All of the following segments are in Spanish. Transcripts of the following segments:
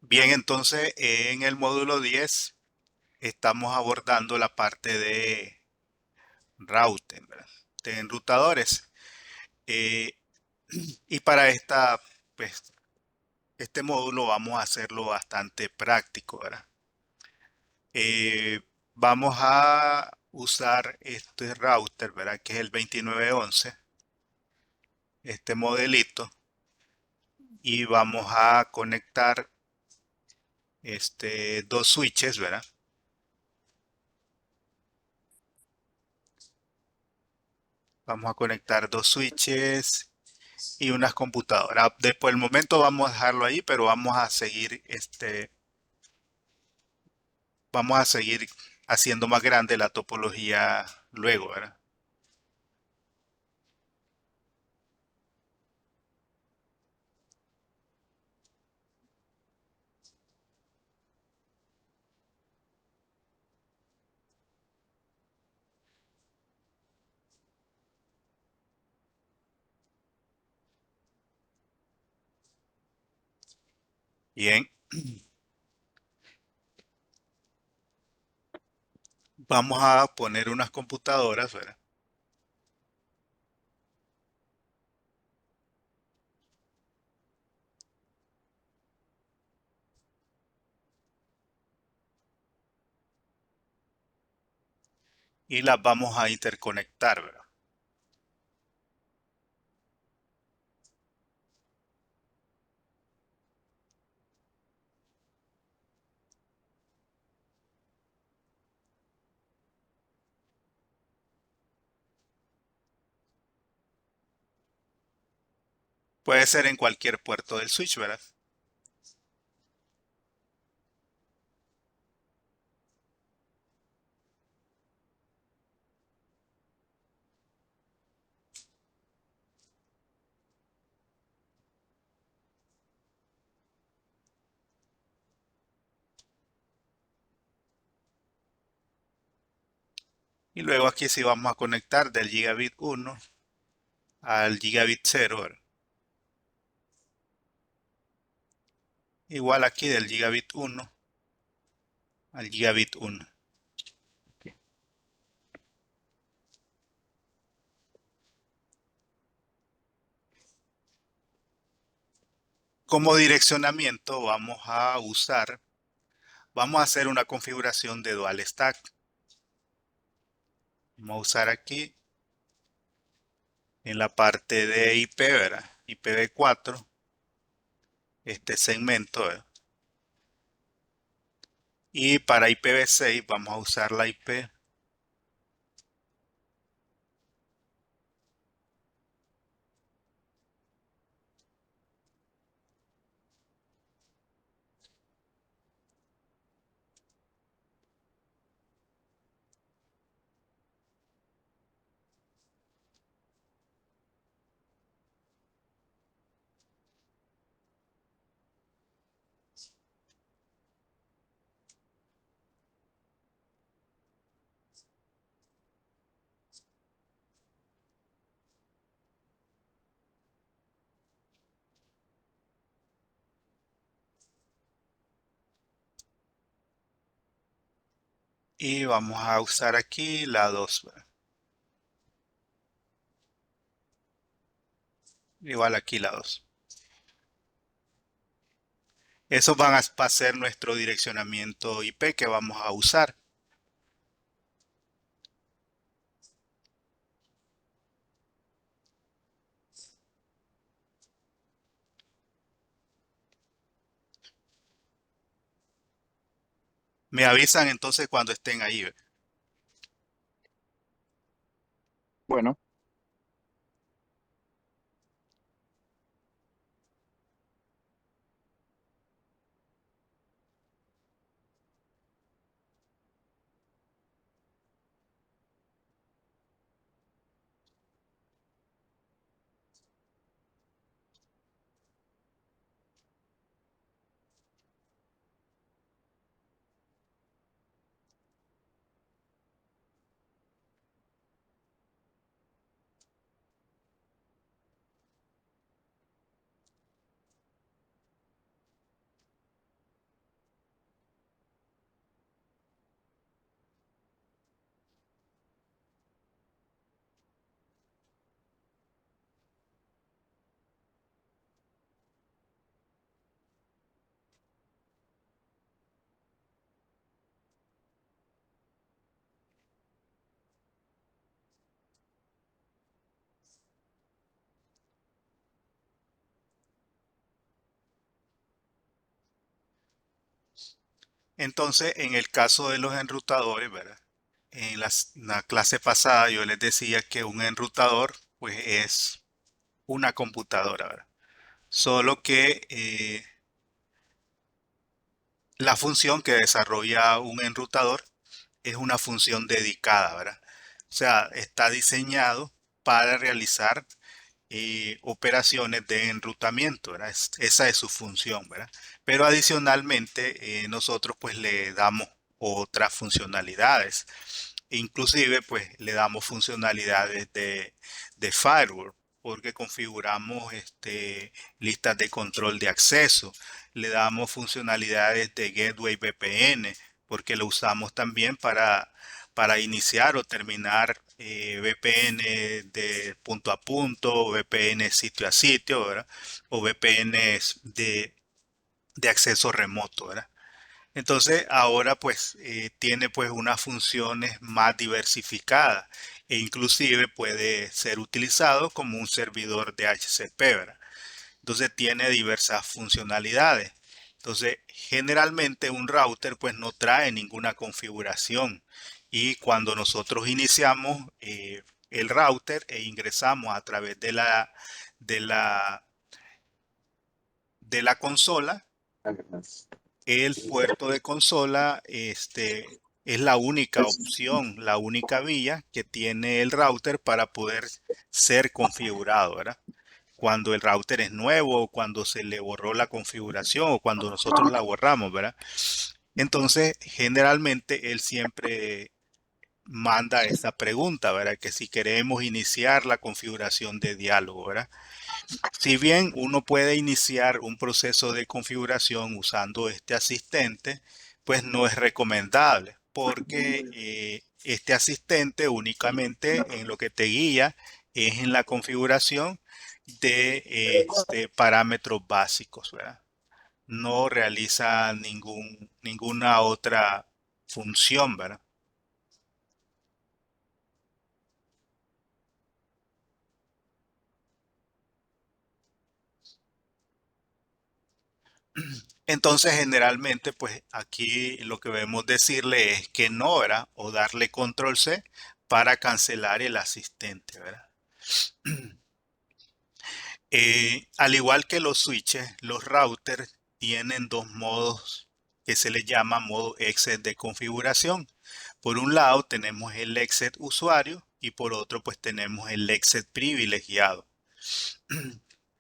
Bien, entonces en el módulo 10 estamos abordando la parte de routing, ¿verdad? De enrutadores. Eh, y para pues, este módulo vamos a hacerlo bastante práctico, ¿verdad? Eh, Vamos a usar este router, ¿verdad? Que es el 2911, este modelito, y vamos a conectar dos switches, ¿verdad? Vamos a conectar dos switches y unas computadoras. Después el momento vamos a dejarlo ahí, pero vamos a seguir haciendo más grande la topología luego, ¿verdad? Bien, vamos a poner unas computadoras, ¿verdad? Y las vamos a interconectar, ¿verdad? Puede ser en cualquier puerto del switch, ¿verdad? Y luego aquí sí vamos a conectar del gigabit 1 al gigabit 0, ¿verdad? Igual aquí del gigabit 1 al gigabit 1. Como direccionamiento vamos a hacer una configuración de dual stack. Vamos a usar aquí en la parte de IP, ¿verdad? IPv4, este segmento, ¿verdad? Y para IPv6 vamos a usar la IP. Y vamos a usar aquí la 2, ¿verdad? Igual aquí la 2. Esos va a ser nuestro direccionamiento IP que vamos a usar. Me avisan entonces cuando estén ahí, ¿verdad? Bueno, Entonces, en el caso de los enrutadores, ¿verdad? La clase pasada yo les decía que un enrutador, pues es una computadora, ¿verdad? Solo que la función que desarrolla un enrutador es una función dedicada, ¿verdad? O sea, está diseñado para realizar operaciones de enrutamiento, ¿verdad? Esa es su función, ¿verdad? Pero adicionalmente nosotros pues le damos otras funcionalidades. Inclusive pues le damos funcionalidades de firewall porque configuramos listas de control de acceso. Le damos funcionalidades de gateway VPN porque lo usamos también para iniciar o terminar VPN de punto a punto, VPN sitio a sitio, ¿verdad? O VPNs de acceso remoto, ¿verdad? Entonces ahora pues tiene pues unas funciones más diversificadas e inclusive puede ser utilizado como un servidor de HCP, ¿verdad? Entonces tiene diversas funcionalidades. Entonces generalmente un router pues no trae ninguna configuración y cuando nosotros iniciamos el router e ingresamos a través de la, de la consola, el puerto de consola es la única opción, la única vía que tiene el router para poder ser configurado, ¿verdad? Cuando el router es nuevo, cuando se le borró la configuración o cuando nosotros la borramos, ¿verdad? Entonces, generalmente él siempre manda esa pregunta, ¿verdad? Que si queremos iniciar la configuración de diálogo, ¿verdad? Si bien uno puede iniciar un proceso de configuración usando este asistente, pues no es recomendable porque este asistente únicamente en lo que te guía es en la configuración de parámetros básicos, ¿verdad? No realiza ninguna otra función, ¿verdad? Entonces, generalmente, pues aquí lo que debemos decirle es que no, ¿verdad? O darle control C para cancelar el asistente, ¿verdad? Al igual que los switches, los routers tienen dos modos que se les llama modo exit de configuración. Por un lado tenemos el exit usuario y por otro pues tenemos el exit privilegiado.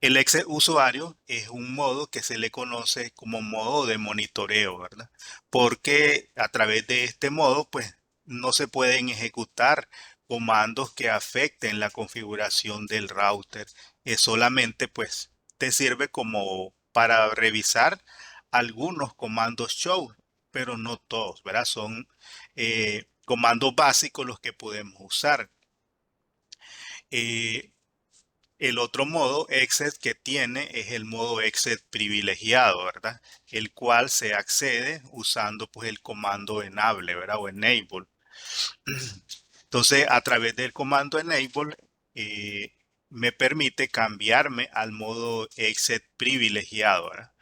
El ex usuario es un modo que se le conoce como modo de monitoreo, ¿verdad? Porque a través de este modo, pues no se pueden ejecutar comandos que afecten la configuración del router. Es solamente, pues, te sirve como para revisar algunos comandos show, pero no todos, ¿verdad? Son comandos básicos los que podemos usar. Eh, el otro modo exit que tiene es el modo exit privilegiado, ¿verdad? El cual se accede usando pues el comando enable, ¿verdad? O enable. Entonces, a través del comando enable, me permite cambiarme al modo exit privilegiado, ¿verdad?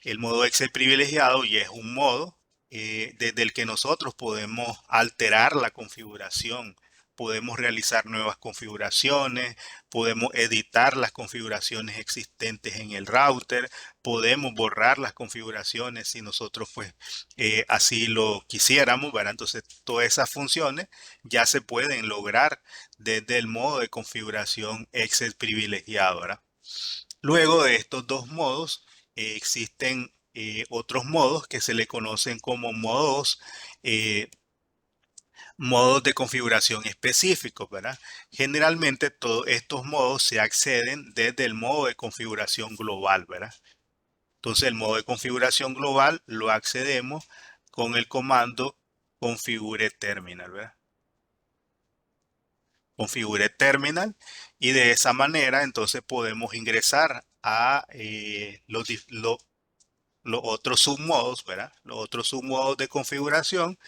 El modo exit privilegiado ya es un modo desde el que nosotros podemos alterar la configuración, podemos realizar nuevas configuraciones, podemos editar las configuraciones existentes en el router, podemos borrar las configuraciones si nosotros pues así lo quisiéramos, ¿verdad? Entonces todas esas funciones ya se pueden lograr desde el modo de configuración exit privilegiado, ¿verdad? Luego de estos dos modos, existen otros modos que se le conocen como eh, modos de configuración específicos, ¿verdad? Generalmente todos estos modos se acceden desde el modo de configuración global, ¿verdad? Entonces el modo de configuración global lo accedemos con el comando configure terminal, ¿verdad? Configure terminal y de esa manera entonces podemos ingresar a los otros submodos, ¿verdad? Los otros submodos de configuración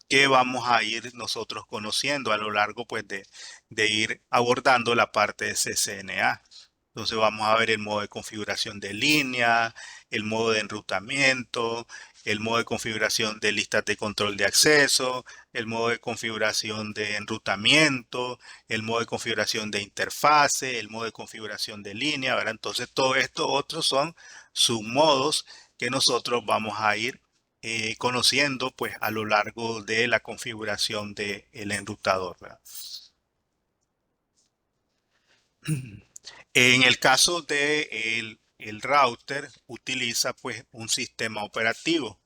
que vamos a ir nosotros conociendo a lo largo pues de ir abordando la parte de CCNA. Entonces vamos a ver el modo de configuración de línea, el modo de enrutamiento, el modo de configuración de listas de control de acceso, el modo de configuración de enrutamiento, el modo de configuración de interfase, el modo de configuración de línea, ¿verdad? Entonces todo esto otros son submodos que nosotros vamos a ir conociendo pues a lo largo de la configuración del enrutador, ¿verdad? En el caso de el router utiliza pues un sistema operativo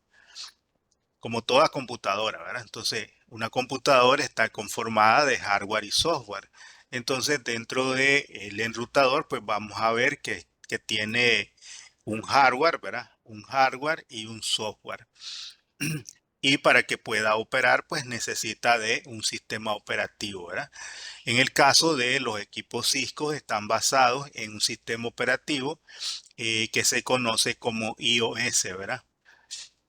como toda computadora, ¿verdad? Entonces, una computadora está conformada de hardware y software. Entonces, dentro del enrutador, pues vamos a ver que tiene un hardware, ¿verdad? Un hardware y un software. Y para que pueda operar, pues necesita de un sistema operativo, ¿verdad? En el caso de los equipos Cisco, están basados en un sistema operativo que se conoce como iOS, ¿verdad?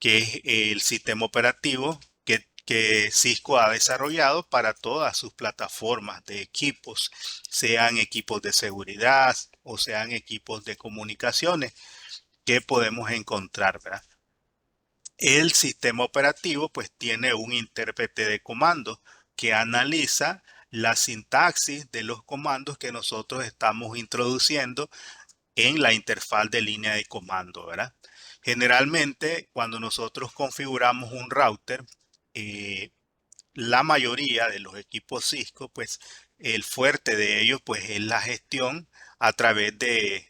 Que es el sistema operativo que Cisco ha desarrollado para todas sus plataformas de equipos, sean equipos de seguridad o sean equipos de comunicaciones que podemos encontrar, ¿verdad? El sistema operativo pues tiene un intérprete de comando que analiza la sintaxis de los comandos que nosotros estamos introduciendo en la interfaz de línea de comando, ¿verdad? Generalmente, cuando nosotros configuramos un router, eh, la mayoría de los equipos Cisco, pues el fuerte de ellos, pues es la gestión a través de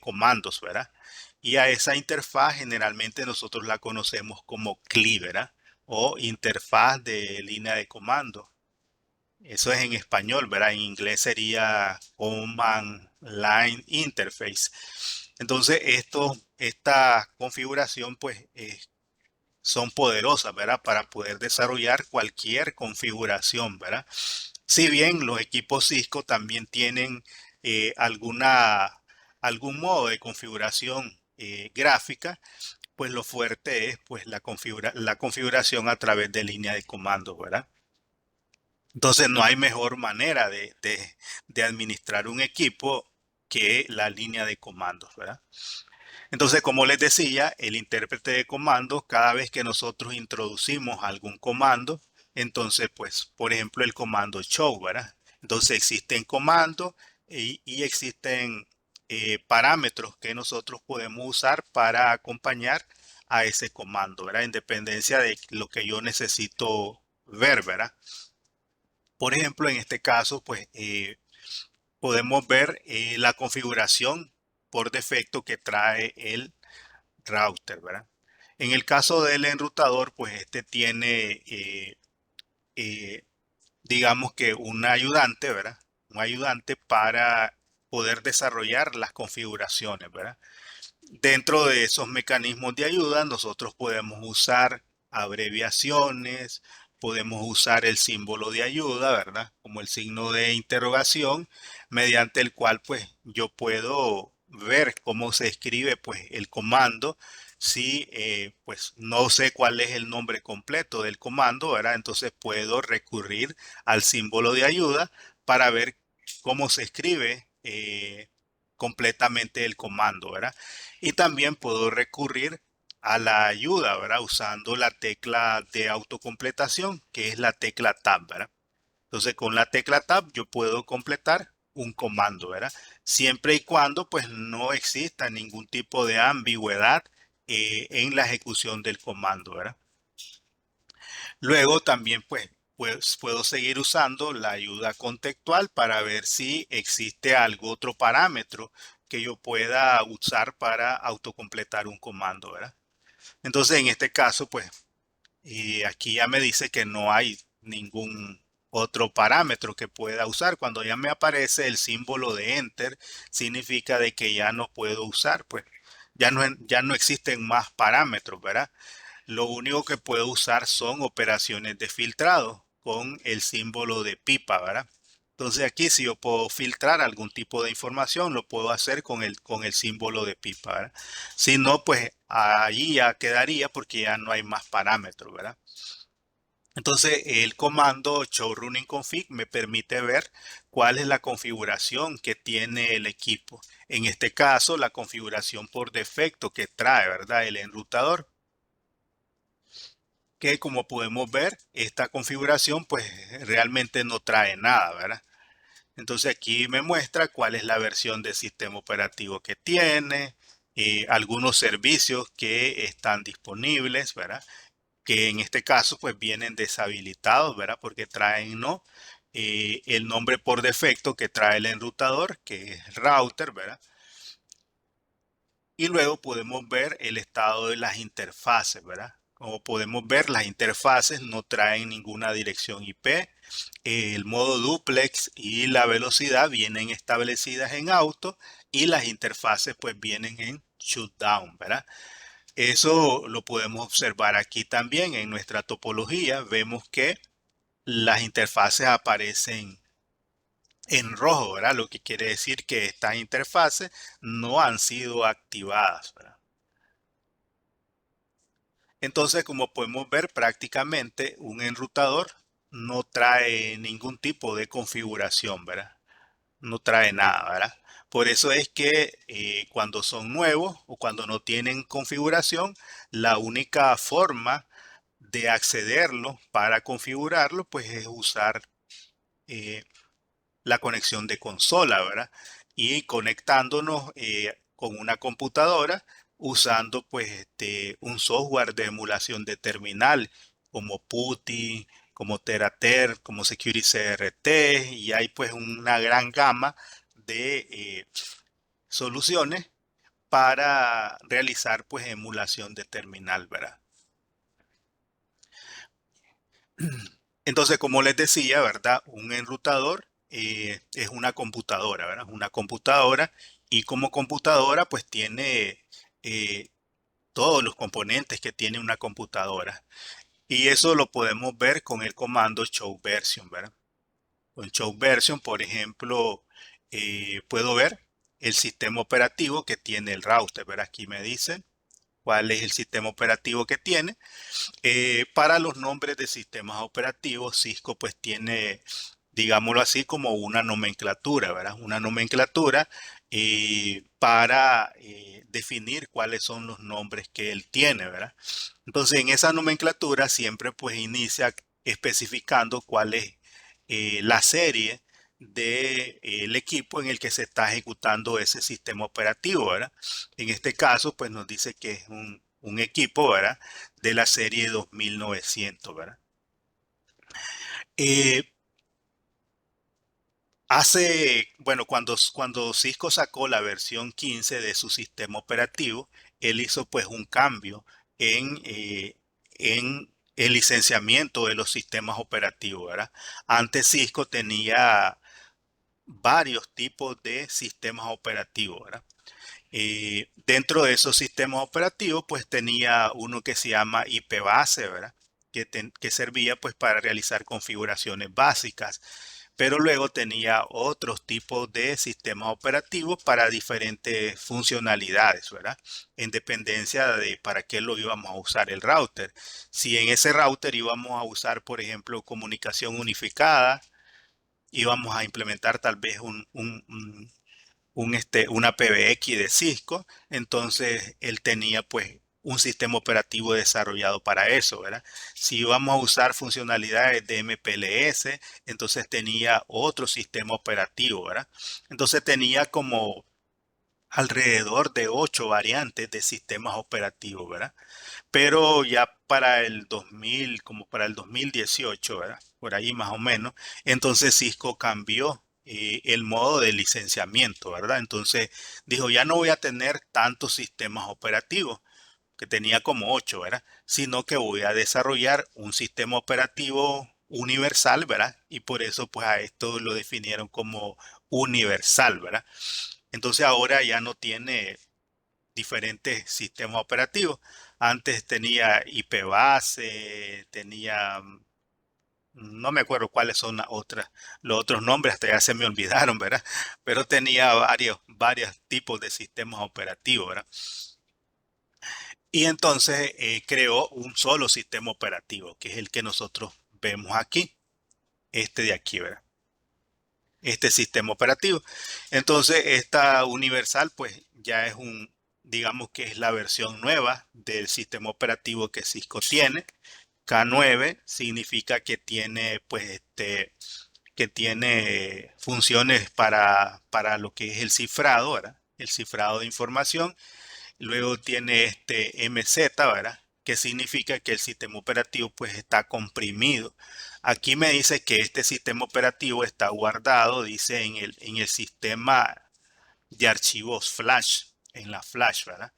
comandos, ¿verdad? Y a esa interfaz generalmente nosotros la conocemos como CLI, ¿verdad? O interfaz de línea de comando. Eso es en español, ¿verdad? En inglés sería Command Line Interface. Entonces, esta configuración, pues, son poderosas, ¿verdad? Para poder desarrollar cualquier configuración, ¿verdad? Si bien los equipos Cisco también tienen algún modo de configuración gráfica, pues lo fuerte es pues la configuración a través de línea de comando, ¿verdad? Entonces no hay mejor manera de administrar un equipo que la línea de comandos, ¿verdad? Entonces, como les decía, el intérprete de comandos, cada vez que nosotros introducimos algún comando, entonces, pues, por ejemplo, el comando show, ¿verdad? Entonces existen comandos y existen parámetros que nosotros podemos usar para acompañar a ese comando, ¿verdad? En dependencia de lo que yo necesito ver, ¿verdad? Por ejemplo, en este caso, pues podemos ver la configuración por defecto que trae el router, ¿verdad? En el caso del enrutador, pues este tiene, eh, digamos que un ayudante, ¿verdad? Un ayudante para poder desarrollar las configuraciones, ¿verdad? Dentro de esos mecanismos de ayuda, nosotros podemos usar abreviaciones, podemos usar el símbolo de ayuda, ¿verdad? Como el signo de interrogación, mediante el cual pues yo puedo ver cómo se escribe pues el comando. Si pues no sé cuál es el nombre completo del comando, ¿verdad? Entonces puedo recurrir al símbolo de ayuda para ver cómo se escribe completamente el comando, ¿verdad? Y también puedo recurrir a la ayuda, ¿verdad? Usando la tecla de autocompletación, que es la tecla Tab, ¿verdad? Entonces, con la tecla Tab yo puedo completar un comando, ¿verdad? Siempre y cuando, pues, no exista ningún tipo de ambigüedad en la ejecución del comando, ¿verdad? Luego también, pues, puedo seguir usando la ayuda contextual para ver si existe algún otro parámetro que yo pueda usar para autocompletar un comando, ¿verdad? Entonces, en este caso, pues, aquí ya me dice que no hay ningún otro parámetro que pueda usar. Cuando ya me aparece el símbolo de Enter, significa de que ya no puedo usar, pues, ya no existen más parámetros, ¿verdad? Lo único que puedo usar son operaciones de filtrado con el símbolo de pipa, ¿verdad? Entonces aquí si yo puedo filtrar algún tipo de información, lo puedo hacer con el símbolo de pipa, ¿verdad? Si no, pues allí ya quedaría porque ya no hay más parámetros, ¿verdad? Entonces el comando show running config me permite ver cuál es la configuración que tiene el equipo. En este caso, la configuración por defecto que trae, ¿verdad? El enrutador. Que como podemos ver, esta configuración pues realmente no trae nada, ¿verdad? Entonces aquí me muestra cuál es la versión del sistema operativo que tiene, algunos servicios que están disponibles, ¿verdad? Que en este caso pues vienen deshabilitados, ¿verdad? Porque traen no el nombre por defecto que trae el enrutador, que es router, ¿verdad? Y luego podemos ver el estado de las interfaces, ¿verdad? Como podemos ver, las interfaces no traen ninguna dirección IP. El modo duplex y la velocidad vienen establecidas en auto y las interfaces pues vienen en shutdown, ¿verdad? Eso lo podemos observar aquí también en nuestra topología. Vemos que las interfaces aparecen en rojo, ¿verdad? Lo que quiere decir que estas interfaces no han sido activadas, ¿verdad? Entonces, como podemos ver, prácticamente un enrutador no trae ningún tipo de configuración, ¿verdad? No trae nada, ¿verdad? Por eso es que cuando son nuevos o cuando no tienen configuración, la única forma de accederlo para configurarlo, pues es usar eh, la conexión de consola, ¿verdad? Y conectándonos con una computadora usando pues un software de emulación de terminal como PuTTY, como Terater, como Security CRT y hay pues una gran gama de soluciones para realizar pues emulación de terminal, ¿verdad? Entonces, como les decía, ¿verdad? Un enrutador es una computadora, ¿verdad? Una computadora y como computadora pues tiene eh, todos los componentes que tiene una computadora. Y eso lo podemos ver con el comando show version, ¿verdad? Con show version, por ejemplo, puedo ver el sistema operativo que tiene el router, ¿verdad? Aquí me dice cuál es el sistema operativo que tiene. Para los nombres de sistemas operativos, Cisco pues tiene, digámoslo así, como una nomenclatura, ¿verdad? Una nomenclatura para definir cuáles son los nombres que él tiene, ¿verdad? Entonces, en esa nomenclatura siempre pues inicia especificando cuál es la serie del equipo en el que se está ejecutando ese sistema operativo, ¿verdad? En este caso, pues nos dice que es un equipo, ¿verdad? De la serie 2900, ¿verdad? Eh, bueno, cuando Cisco sacó la versión 15 de su sistema operativo, él hizo pues un cambio en el licenciamiento de los sistemas operativos, ¿verdad? Antes Cisco tenía varios tipos de sistemas operativos, ¿verdad? Dentro de esos sistemas operativos, pues tenía uno que se llama IP base, ¿verdad? Que servía pues para realizar configuraciones básicas, pero luego tenía otros tipos de sistemas operativos para diferentes funcionalidades, ¿verdad? En dependencia de para qué lo íbamos a usar el router. Si en ese router íbamos a usar, por ejemplo, comunicación unificada, íbamos a implementar tal vez una PBX de Cisco, entonces él tenía pues un sistema operativo desarrollado para eso, ¿verdad? Si íbamos a usar funcionalidades de MPLS, entonces tenía otro sistema operativo, ¿verdad? Entonces tenía como alrededor de 8 variantes de sistemas operativos, ¿verdad? Pero ya para el 2000, como para el 2018, ¿verdad? Por ahí más o menos, entonces Cisco cambió el modo de licenciamiento, ¿verdad? Entonces dijo, ya no voy a tener tantos sistemas operativos, que tenía como 8, ¿verdad? Sino que voy a desarrollar un sistema operativo universal, ¿verdad? Y por eso pues a esto lo definieron como universal, ¿verdad? Entonces ahora ya no tiene diferentes sistemas operativos. Antes tenía IP base, tenía, no me acuerdo cuáles son los otros nombres, hasta ya se me olvidaron, ¿verdad? Pero tenía varios tipos de sistemas operativos, ¿verdad? Y entonces creó un solo sistema operativo, que es el que nosotros vemos aquí, este de aquí, ¿verdad? este sistema operativo. Entonces, esta universal, pues ya es digamos que es la versión nueva del sistema operativo que Cisco tiene. K9 significa que tiene, pues, que tiene funciones para lo que es el cifrado, ¿verdad? El cifrado de información. Luego tiene este MZ, ¿verdad? Que significa que el sistema operativo pues está comprimido. Aquí me dice que este sistema operativo está guardado, dice en el sistema de archivos flash, en la flash, ¿verdad?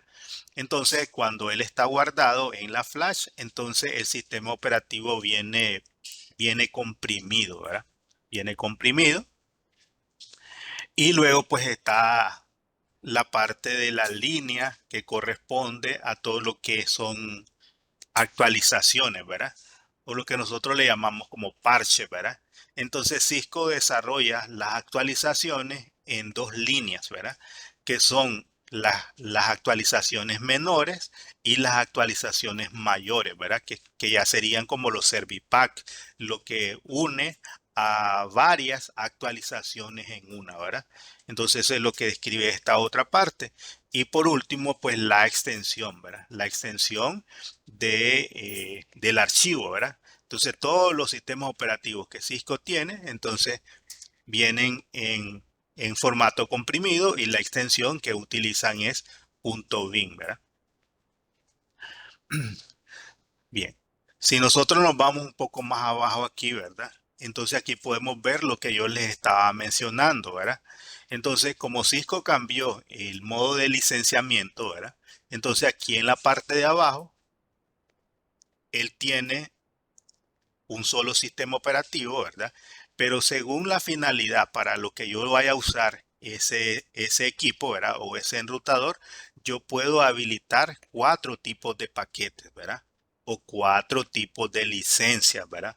Entonces, cuando él está guardado en la flash, entonces el sistema operativo viene comprimido, ¿verdad? Viene comprimido. Y luego pues está la parte de la línea que corresponde a todo lo que son actualizaciones, ¿verdad? O lo que nosotros le llamamos como parche, ¿verdad? Entonces Cisco desarrolla las actualizaciones en dos líneas, ¿verdad? Que son las actualizaciones menores y las actualizaciones mayores, ¿verdad? Que ya serían como los Servipack, lo que une a varias actualizaciones en una, ¿verdad? Entonces eso es lo que describe esta otra parte. Y por último, pues la extensión, ¿verdad? La extensión del archivo, ¿verdad? Entonces todos los sistemas operativos que Cisco tiene, entonces vienen en formato comprimido y la extensión que utilizan es .bin, ¿verdad? Bien, si nosotros nos vamos un poco más abajo aquí, ¿verdad? Entonces aquí podemos ver lo que yo les estaba mencionando, ¿verdad? Entonces, como Cisco cambió el modo de licenciamiento, ¿verdad? Entonces aquí en la parte de abajo, él tiene un solo sistema operativo, ¿verdad? Pero según la finalidad para lo que yo vaya a usar ese equipo, ¿verdad? O ese enrutador, yo puedo habilitar cuatro tipos de paquetes, ¿verdad? O cuatro tipos de licencias, ¿verdad?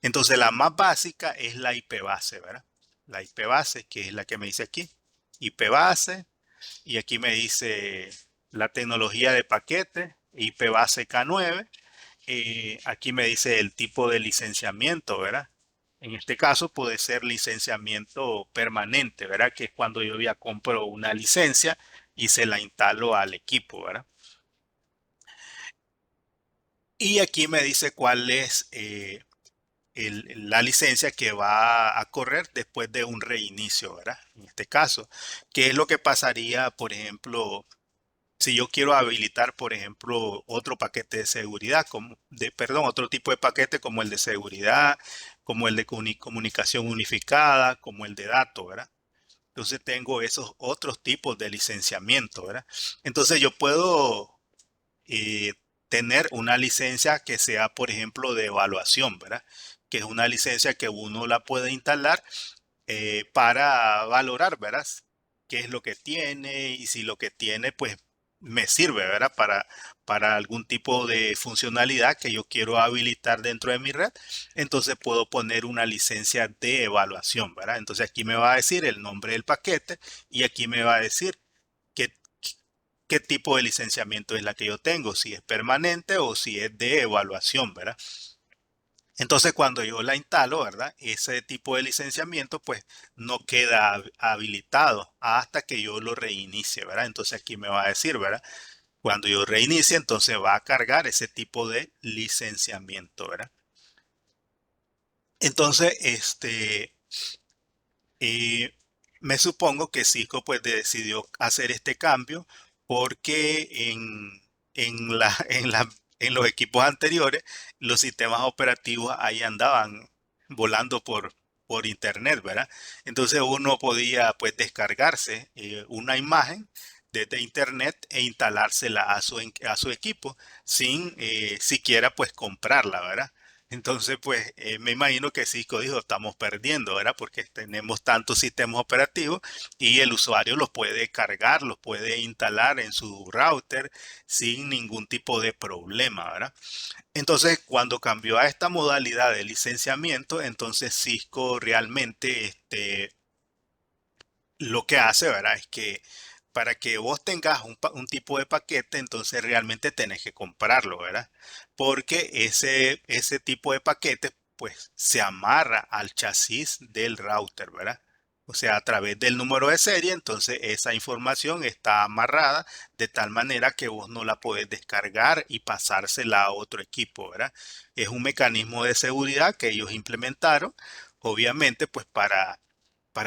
Entonces la más básica es la IP base, ¿verdad? La IP base, que es la que me dice aquí. IP base, y aquí me dice la tecnología de paquete, IP base K9. Aquí me dice el tipo de licenciamiento, ¿verdad? En este caso puede ser licenciamiento permanente, ¿verdad? Que es cuando yo ya compro una licencia y se la instalo al equipo, ¿verdad? Y aquí me dice cuál es la licencia que va a correr después de un reinicio, ¿verdad? En este caso, ¿qué es lo que pasaría, por ejemplo, si yo quiero habilitar, por ejemplo, otro paquete de seguridad, perdón, otro tipo de paquete como el de seguridad, como el de comunicación unificada, como el de datos, ¿verdad? Entonces tengo esos otros tipos de licenciamiento, ¿verdad? Entonces yo puedo eh, tener una licencia que sea, por ejemplo, de evaluación, ¿verdad? Que es una licencia que uno la puede instalar para valorar, ¿verdad? Qué es lo que tiene y si lo que tiene, pues me sirve, ¿verdad? Para algún tipo de funcionalidad que yo quiero habilitar dentro de mi red. Entonces puedo poner una licencia de evaluación, ¿verdad? Entonces aquí me va a decir el nombre del paquete y aquí me va a decir qué, qué tipo de licenciamiento es la que yo tengo, si es permanente o si es de evaluación, ¿verdad? Entonces, cuando yo la instalo, ¿verdad? Ese tipo de licenciamiento, pues, no queda habilitado hasta que yo lo reinicie, ¿verdad? Entonces, aquí me va a decir, ¿verdad? Cuando yo reinicie, entonces va a cargar ese tipo de licenciamiento, ¿verdad? Entonces, eh, me supongo que Cisco, pues, decidió hacer este cambio porque en los equipos anteriores, los sistemas operativos ahí andaban volando por internet, ¿verdad? Entonces uno podía pues descargarse una imagen desde internet e instalársela a su equipo sin siquiera pues comprarla, ¿verdad? Entonces, pues me imagino que Cisco dijo, estamos perdiendo, ¿verdad? Porque tenemos tantos sistemas operativos y el usuario los puede cargar, los puede instalar en su router sin ningún tipo de problema, ¿verdad? Entonces, cuando cambió a esta modalidad de licenciamiento, entonces Cisco realmente lo que hace, ¿verdad? Es que para que vos tengas un tipo de paquete, entonces realmente tenés que comprarlo, ¿verdad? Porque ese tipo de paquete, pues, se amarra al chasis del router, ¿verdad? O sea, a través del número de serie, entonces esa información está amarrada de tal manera que vos no la podés descargar y pasársela a otro equipo, ¿verdad? Es un mecanismo de seguridad que ellos implementaron, obviamente, pues para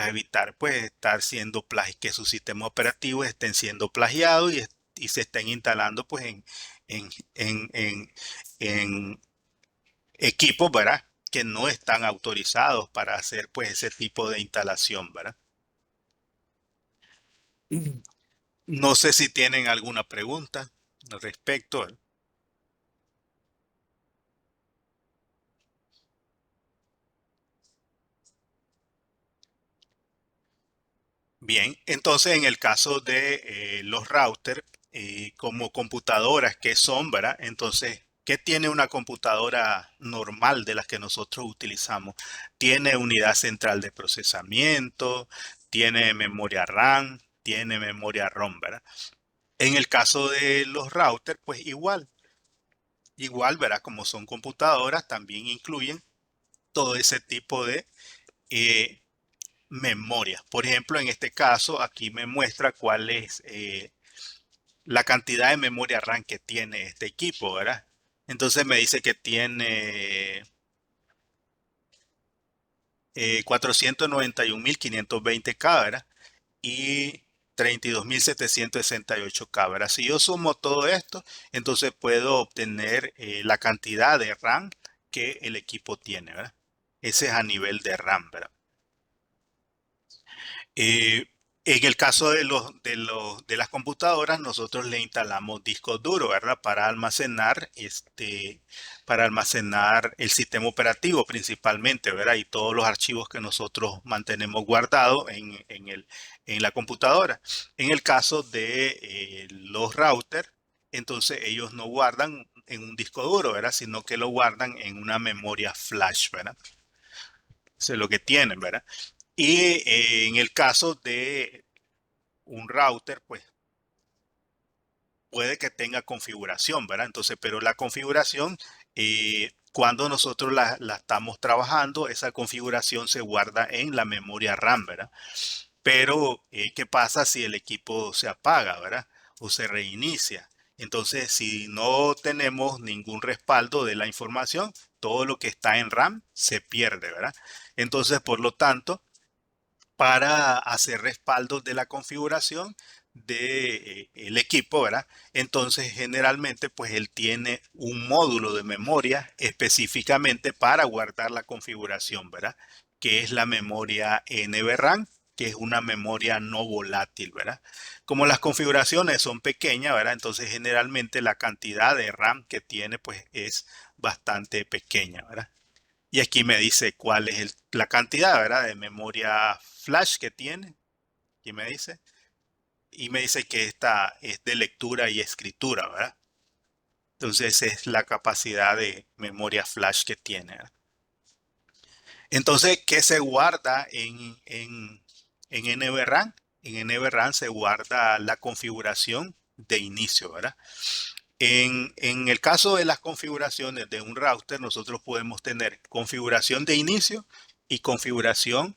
evitar pues estar siendo que sus sistemas operativos estén siendo plagiados y se estén instalando pues en, en, en, en equipos, ¿verdad? Que no están autorizados para hacer pues ese tipo de instalación, ¿verdad? No sé si tienen alguna pregunta al respecto. Bien, entonces en el caso de los routers, como computadoras que son, ¿verdad? Entonces, ¿qué tiene una computadora normal de las que nosotros utilizamos? Tiene unidad central de procesamiento, tiene memoria RAM, tiene memoria ROM, ¿verdad? En el caso de los routers, pues igual, ¿verdad? Como son computadoras, también incluyen todo ese tipo de eh, memoria. Por ejemplo, en este caso, aquí me muestra cuál es la cantidad de memoria RAM que tiene este equipo, ¿verdad? Entonces me dice que tiene 491.520 ¿verdad? Y 32.768 ¿verdad? Si yo sumo todo esto, entonces puedo obtener la cantidad de RAM que el equipo tiene, ¿verdad? Ese es a nivel de RAM, ¿verdad? Eh, en el caso de las computadoras, nosotros le instalamos discos duros, ¿verdad? Para almacenar el sistema operativo principalmente, ¿verdad? Y todos los archivos que nosotros mantenemos guardados en la computadora. En el caso de los routers, entonces ellos no guardan en un disco duro, ¿verdad? Sino que lo guardan en una memoria flash, ¿verdad? Eso es lo que tienen, ¿verdad? Y en el caso de un router, pues puede que tenga configuración, ¿verdad? Entonces, pero la configuración, cuando nosotros la estamos trabajando, esa configuración se guarda en la memoria RAM, ¿verdad? Pero, ¿qué pasa si el equipo se apaga, ¿verdad? O se reinicia. Entonces, si no tenemos ningún respaldo de la información, todo lo que está en RAM se pierde, ¿verdad? Entonces, por lo tanto, para hacer respaldos de la configuración de el equipo, ¿verdad? Entonces, generalmente, pues él tiene un módulo de memoria específicamente para guardar la configuración, ¿verdad? Que es la memoria NVRAM, que es una memoria no volátil, ¿verdad? Como las configuraciones son pequeñas, ¿verdad? Entonces, generalmente la cantidad de RAM que tiene, pues es bastante pequeña, ¿verdad? Y aquí me dice cuál es la cantidad, ¿verdad? De memoria flash que tiene. Aquí me dice. Y me dice que esta es de lectura y escritura, ¿verdad? Entonces es la capacidad de memoria flash que tiene, ¿verdad? Entonces, ¿qué se guarda en NVRAM? En NVRAM se guarda la configuración de inicio, ¿verdad? En el caso de las configuraciones de un router, nosotros podemos tener configuración de inicio y configuración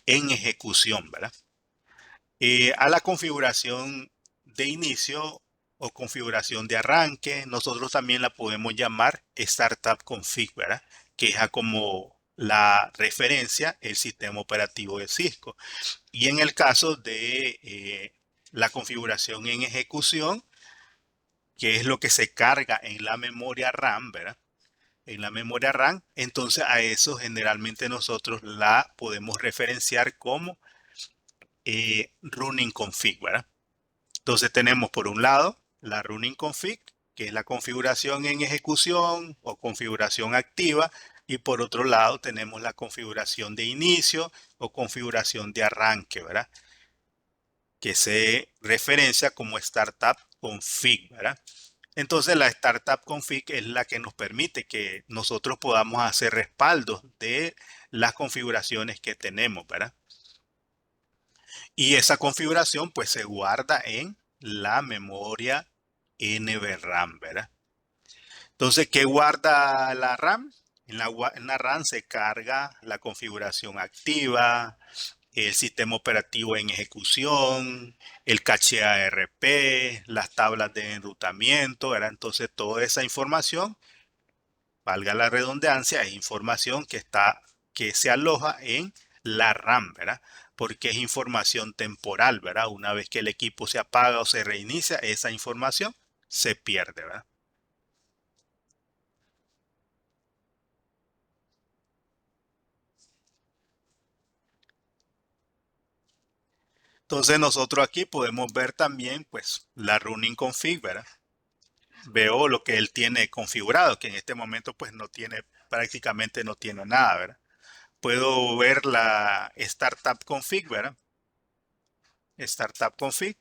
en ejecución, ¿verdad? A la configuración de inicio o configuración de arranque, nosotros también la podemos llamar Startup Config, ¿verdad? Que es a como la referencia el sistema operativo de Cisco. Y en el caso de la configuración en ejecución, que es lo que se carga en la memoria RAM, ¿verdad? En la memoria RAM, entonces a eso generalmente nosotros la podemos referenciar como running config, ¿verdad? Entonces tenemos por un lado la running config, que es la configuración en ejecución o configuración activa, y por otro lado tenemos la configuración de inicio o configuración de arranque, ¿verdad? Que se referencia como startup config, ¿verdad? Entonces la startup config es la que nos permite que nosotros podamos hacer respaldos de las configuraciones que tenemos, ¿verdad? Y esa configuración pues se guarda en la memoria NVRAM, ¿verdad? Entonces, ¿qué guarda la RAM? En la RAM se carga la configuración activa, el sistema operativo en ejecución, el caché ARP, las tablas de enrutamiento, ¿verdad? Entonces toda esa información, valga la redundancia, es información que se aloja en la RAM, ¿verdad? Porque es información temporal, ¿verdad? Una vez que el equipo se apaga o se reinicia, esa información se pierde, ¿verdad? Entonces nosotros aquí podemos ver también pues la running config, ¿verdad? Veo lo que él tiene configurado, que en este momento pues no tiene, prácticamente no tiene nada, ¿verdad? Puedo ver la startup config, ¿verdad? Startup config.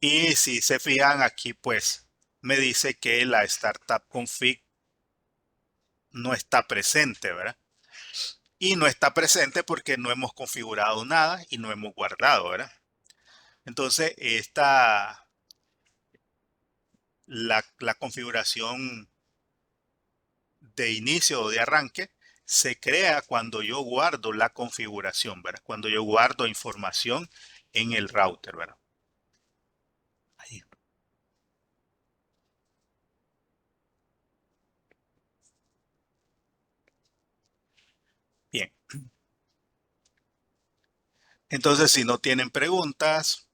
Y si se fijan aquí pues me dice que la startup config no está presente, ¿verdad? Y no está presente porque no hemos configurado nada y no hemos guardado, ¿verdad? Entonces, la configuración de inicio o de arranque se crea cuando yo guardo la configuración, ¿verdad? Cuando yo guardo información en el router, ¿verdad? Ahí. Bien. Entonces, si no tienen preguntas,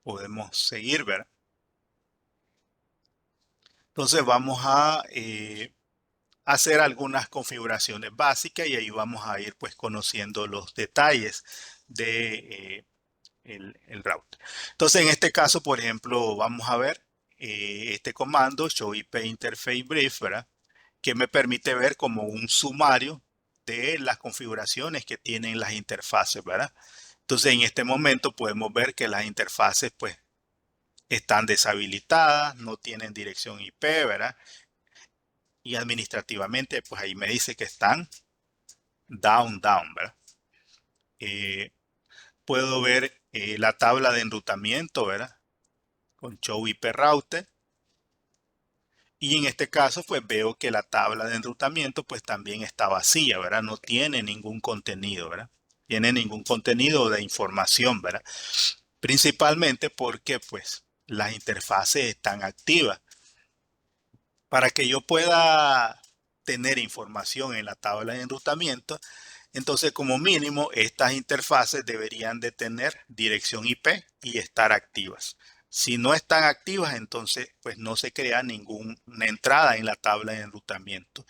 podemos seguir, ¿verdad? Entonces, vamos a hacer algunas configuraciones básicas y ahí vamos a ir pues conociendo los detalles de el router. Entonces, en este caso, por ejemplo, vamos a ver este comando show IP interface brief, ¿verdad? Que me permite ver como un sumario de las configuraciones que tienen las interfaces, ¿verdad? Entonces, en este momento podemos ver que las interfaces pues están deshabilitadas, no tienen dirección IP, ¿verdad? Y administrativamente pues ahí me dice que están down, ¿verdad? Eh, Puedo ver la tabla de enrutamiento, ¿verdad? Con show IP router. Y en este caso, pues veo que la tabla de enrutamiento pues también está vacía, ¿verdad? No tiene ningún contenido, ¿verdad? Tiene ningún contenido de información, ¿verdad? Principalmente porque pues las interfaces están activas. Para que yo pueda tener información en la tabla de enrutamiento, entonces como mínimo estas interfaces deberían de tener dirección IP y estar activas. Si no están activas, entonces pues no se crea ninguna entrada en la tabla de enrutamiento.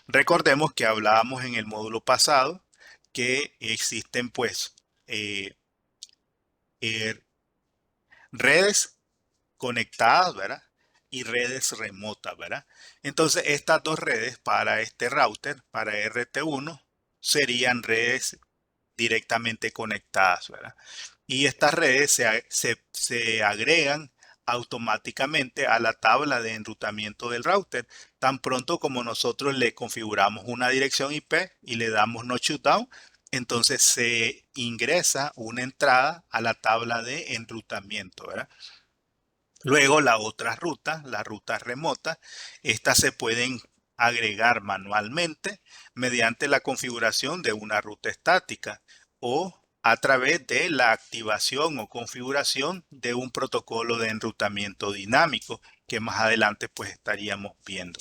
Recordemos que hablábamos en el módulo pasado que existen pues eh, eh, redes conectadas, ¿verdad? Y redes remotas, ¿verdad? Entonces, estas dos redes para este router, para RT1, serían redes directamente conectadas, ¿verdad? Y estas redes se agregan automáticamente a la tabla de enrutamiento del router, tan pronto como nosotros le configuramos una dirección IP y le damos no shutdown, entonces se ingresa una entrada a la tabla de enrutamiento, ¿verdad? Luego la otra ruta, las rutas remotas, estas se pueden agregar manualmente mediante la configuración de una ruta estática o a través de la activación o configuración de un protocolo de enrutamiento dinámico que más adelante pues estaríamos viendo.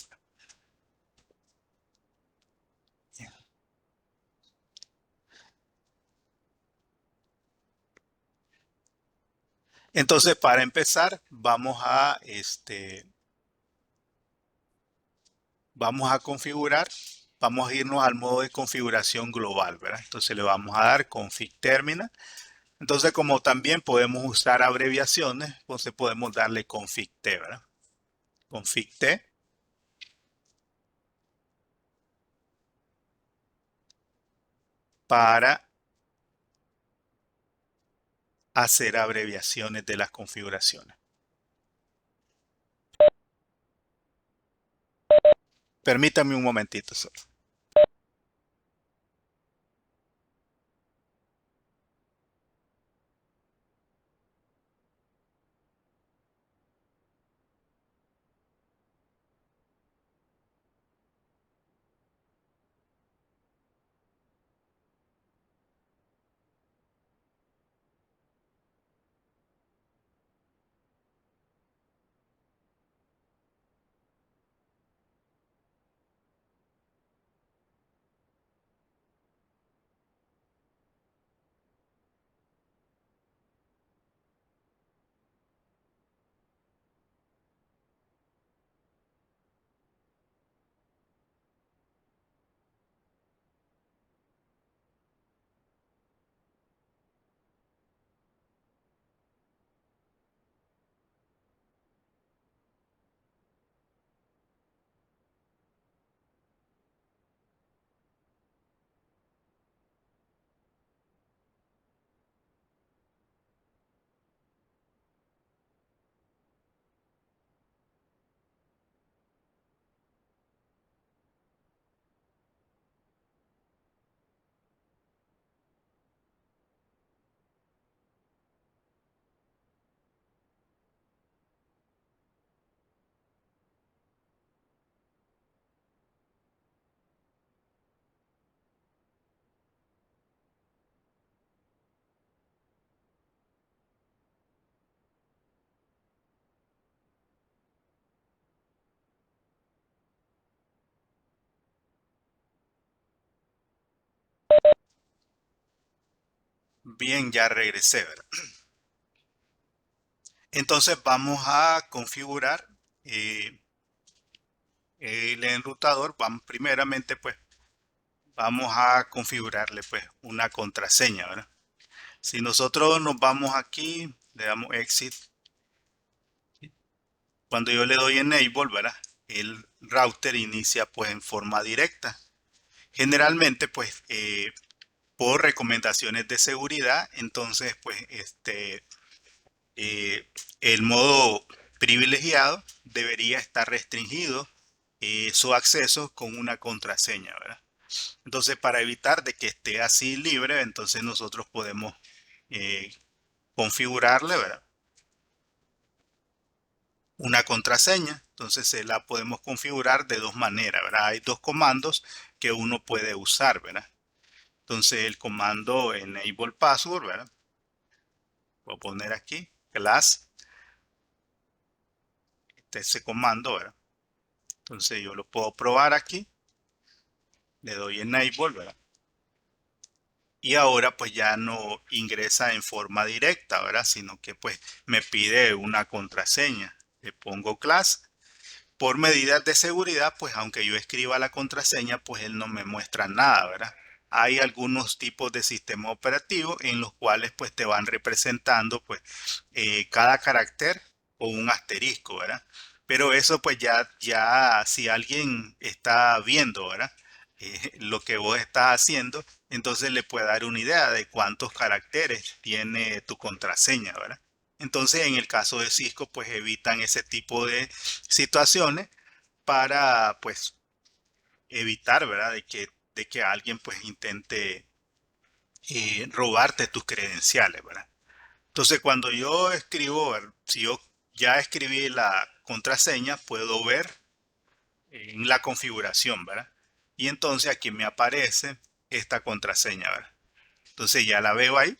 Entonces, para empezar, vamos a configurar, vamos a irnos al modo de configuración global, ¿verdad? Entonces le vamos a dar config terminal. Entonces, como también podemos usar abreviaciones, entonces podemos darle config T, ¿verdad? Config T para hacer abreviaciones de las configuraciones. Permítame un momentito solo. Bien, ya regresé, ¿verdad? Entonces vamos a configurar eh, el enrutador. Vamos, primeramente, pues vamos a configurarle pues una contraseña, ¿verdad? Si nosotros nos vamos aquí, le damos exit, cuando yo le doy enable, ¿verdad? El router inicia pues en forma directa. Generalmente pues por recomendaciones de seguridad, entonces pues el modo privilegiado debería estar restringido su acceso con una contraseña, ¿verdad? Entonces, para evitar de que esté así libre, entonces nosotros podemos eh, configurarle, ¿verdad? Una contraseña. Entonces, se la podemos configurar de dos maneras, ¿verdad? Hay dos comandos que uno puede usar, ¿verdad? Entonces, el comando enable password, ¿verdad? Voy a poner aquí, class, ese comando, ¿verdad? Entonces, yo lo puedo probar aquí, le doy enable, ¿verdad? Y ahora pues ya no ingresa en forma directa, ¿verdad? Sino que pues me pide una contraseña. Le pongo class. Por medidas de seguridad, pues aunque yo escriba la contraseña, pues él no me muestra nada, ¿verdad? Hay algunos tipos de sistema operativo en los cuales pues te van representando pues cada carácter o un asterisco, ¿verdad? Pero eso pues ya si alguien está viendo, ¿verdad? Lo que vos estás haciendo, entonces le puede dar una idea de cuántos caracteres tiene tu contraseña, ¿verdad? Entonces en el caso de Cisco pues evitan ese tipo de situaciones para pues evitar, ¿verdad? De que alguien pues intente robarte tus credenciales, ¿verdad? Entonces, cuando yo escribo, si yo ya escribí la contraseña, puedo ver en la configuración, ¿verdad? Y entonces aquí me aparece esta contraseña, ¿verdad? Entonces ya la veo ahí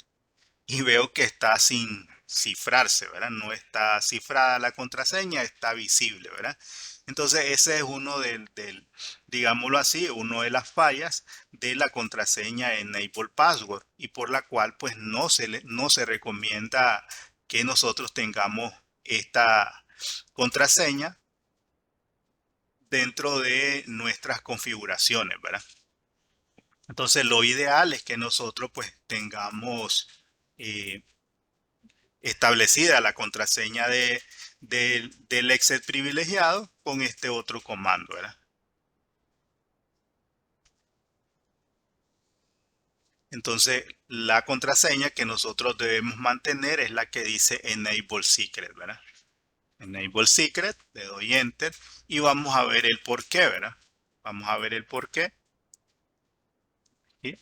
y veo que está sin cifrarse, ¿verdad? No está cifrada la contraseña, está visible, ¿verdad? Entonces ese es uno digámoslo así, uno de las fallas de la contraseña Enable Password y por la cual pues no se recomienda que nosotros tengamos esta contraseña dentro de nuestras configuraciones, ¿verdad? Entonces lo ideal es que nosotros pues tengamos eh, establecida la contraseña del Excel privilegiado con este otro comando, ¿verdad? Entonces, la contraseña que nosotros debemos mantener es la que dice Enable Secret, ¿verdad? Enable Secret, le doy Enter y vamos a ver el por qué, ¿verdad? Vamos a ver el por qué. ¿Sí?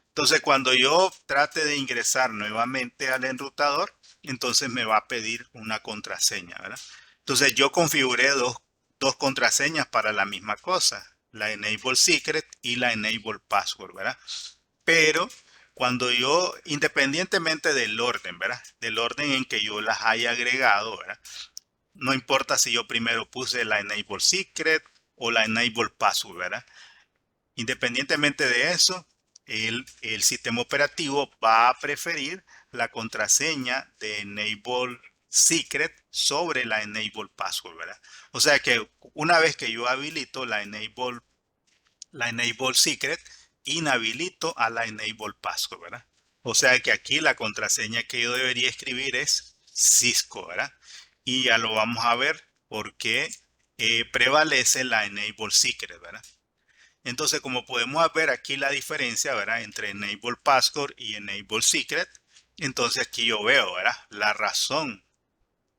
Entonces, cuando yo trate de ingresar nuevamente al enrutador, entonces me va a pedir una contraseña, ¿verdad? Entonces, yo configuré dos contraseñas para la misma cosa, la Enable Secret y la Enable Password, ¿verdad? Pero cuando yo, independientemente del orden, ¿verdad? Del orden en que yo las haya agregado, ¿verdad? No importa si yo primero puse la Enable Secret o la Enable Password, ¿verdad? Independientemente de eso, el sistema operativo va a preferir la contraseña de Enable Secret sobre la Enable Password, ¿verdad? O sea que una vez que yo habilito la Enable Secret, inhabilito a la Enable Password, ¿verdad? O sea que aquí la contraseña que yo debería escribir es Cisco, ¿verdad? Y ya lo vamos a ver porque prevalece la Enable Secret, ¿verdad? Entonces, como podemos ver aquí la diferencia, ¿verdad? Entre Enable Password y Enable Secret. Entonces aquí yo veo, ¿verdad? La razón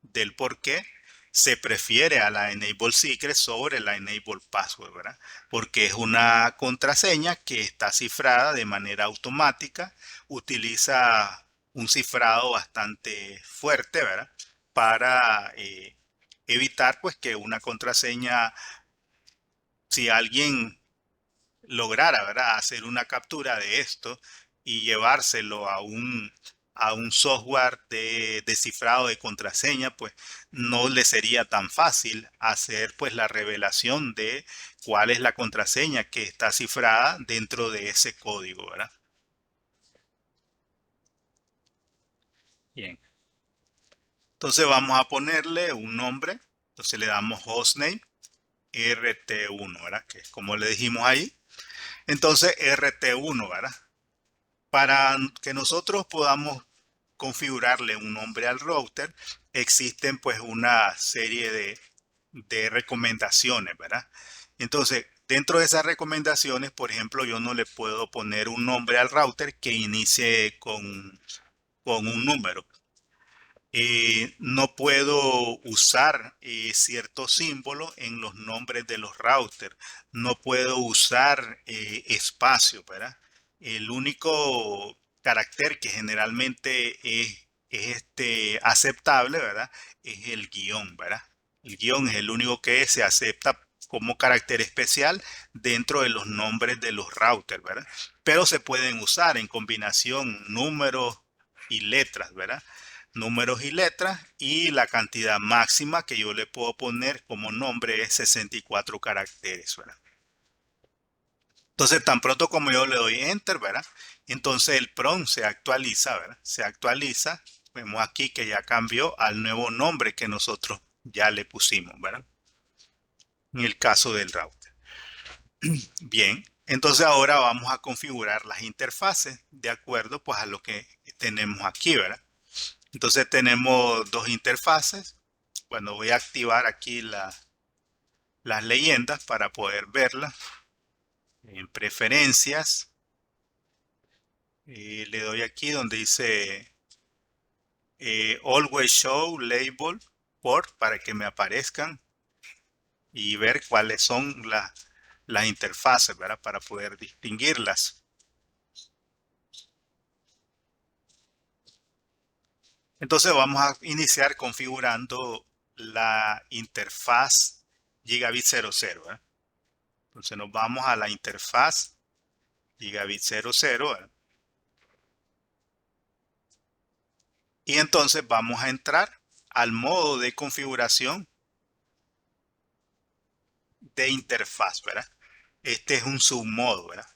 del por qué se prefiere a la Enable Secret sobre la Enable Password, ¿verdad? Porque es una contraseña que está cifrada de manera automática, utiliza un cifrado bastante fuerte, ¿verdad? Para evitar pues que una contraseña, si alguien lograra, ¿verdad? Hacer una captura de esto y llevárselo a un software de descifrado de contraseña, pues no le sería tan fácil hacer pues la revelación de cuál es la contraseña que está cifrada dentro de ese código, ¿verdad? Bien. Entonces vamos a ponerle un nombre. Entonces le damos hostname RT1, ¿verdad? Que es como le dijimos ahí. Entonces RT1, ¿verdad? Para que nosotros podamos configurarle un nombre al router, existen pues una serie de recomendaciones, ¿verdad? Entonces, dentro de esas recomendaciones, por ejemplo, yo no le puedo poner un nombre al router que inicie con un número. No puedo usar ciertos símbolos en los nombres de los routers. No puedo usar espacio, ¿verdad? El único carácter que generalmente es aceptable, ¿verdad? Es el guión, ¿verdad? El guión es el único que se acepta como carácter especial dentro de los nombres de los routers, ¿verdad? Pero se pueden usar en combinación números y letras, ¿verdad? Números y letras, y la cantidad máxima que yo le puedo poner como nombre es 64 caracteres, ¿verdad? Entonces, tan pronto como yo le doy enter, ¿verdad? Entonces el prompt se actualiza, ¿verdad? Se actualiza. Vemos aquí que ya cambió al nuevo nombre que nosotros ya le pusimos, ¿verdad? En el caso del router. Bien, entonces ahora vamos a configurar las interfaces de acuerdo pues a lo que tenemos aquí, ¿verdad? Entonces tenemos dos interfaces. Bueno, voy a activar aquí las leyendas para poder verlas. En preferencias, le doy aquí donde dice Always Show Label Port para que me aparezcan y ver cuáles son las interfaces, ¿verdad? Para poder distinguirlas. Entonces vamos a iniciar configurando la interfaz Gigabit 00, ¿verdad? Entonces nos vamos a la interfaz Gigabit 00, ¿verdad? Y entonces vamos a entrar al modo de configuración de interfaz, ¿verdad? Este es un submodo, ¿verdad?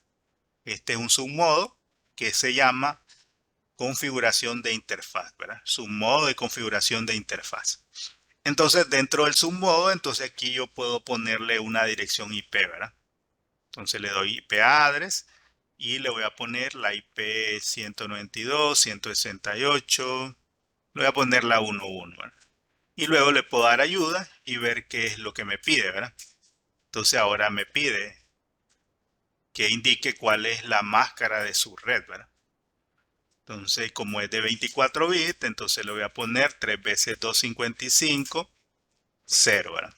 Este es un submodo que se llama configuración de interfaz, ¿verdad? Submodo de configuración de interfaz. Entonces, dentro del submodo, entonces aquí yo puedo ponerle una dirección IP, ¿verdad? Entonces le doy IP address y le voy a poner la IP 192.168. Le voy a poner la 11, ¿verdad? Y luego le puedo dar ayuda y ver qué es lo que me pide, ¿verdad? Entonces ahora me pide que indique cuál es la máscara de su red, ¿verdad? Entonces, como es de 24 bits, entonces le voy a poner 3 veces 255, 0, ¿verdad?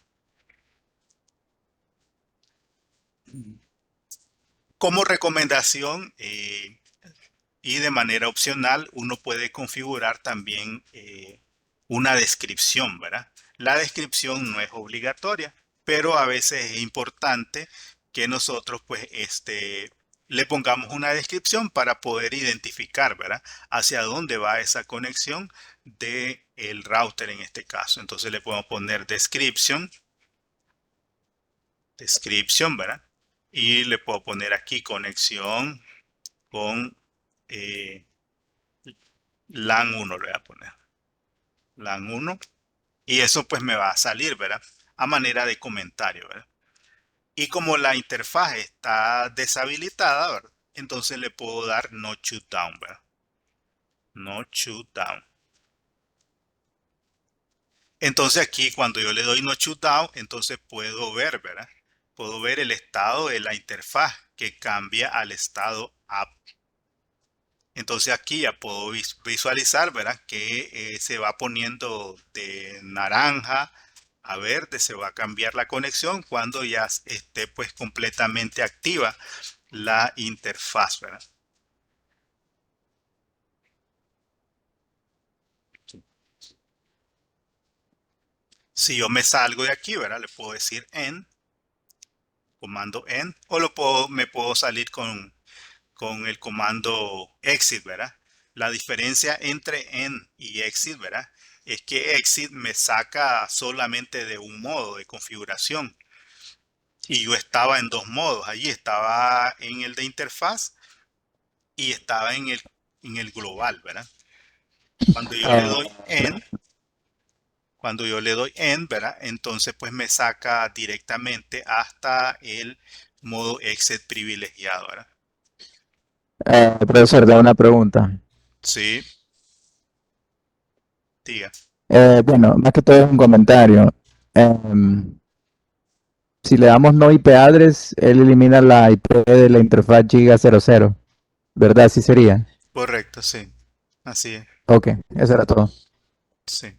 Como recomendación y de manera opcional, uno puede configurar también una descripción, ¿verdad? La descripción no es obligatoria, pero a veces es importante que nosotros pues le pongamos una descripción para poder identificar, ¿verdad? Hacia dónde va esa conexión del router en este caso. Entonces le podemos poner description, ¿verdad? Y le puedo poner aquí conexión con eh, LAN 1, le voy a poner LAN 1. Y eso pues me va a salir, ¿verdad? A manera de comentario, ¿verdad? Y como la interfaz está deshabilitada, ¿verdad? Entonces le puedo dar no shutdown, ¿verdad? No shutdown. Entonces aquí cuando yo le doy no shutdown, entonces puedo ver, ¿verdad? Puedo ver el estado de la interfaz que cambia al estado up. Entonces aquí ya puedo visualizar, ¿verdad? Que se va poniendo de naranja a verde, se va a cambiar la conexión cuando ya esté pues completamente activa la interfaz, ¿verdad? Si yo me salgo de aquí, ¿verdad? Le puedo decir end, comando end, o me puedo salir con el comando exit, ¿verdad? La diferencia entre end y exit, ¿verdad? Es que exit me saca solamente de un modo de configuración. Y yo estaba en dos modos. Allí estaba en el de interfaz y estaba en el global, ¿verdad? Cuando yo le Ah, doy en, cuando yo le doy en, ¿verdad? Entonces pues me saca directamente hasta el modo exit privilegiado, ¿verdad? profesor, da una pregunta. Sí, diga. Bueno, más que todo es un comentario. Em, si le damos no IP address, él elimina la IP de la interfaz Giga 00, ¿verdad? Así sería. Correcto, sí. Así es, Ok, eso era todo. sí.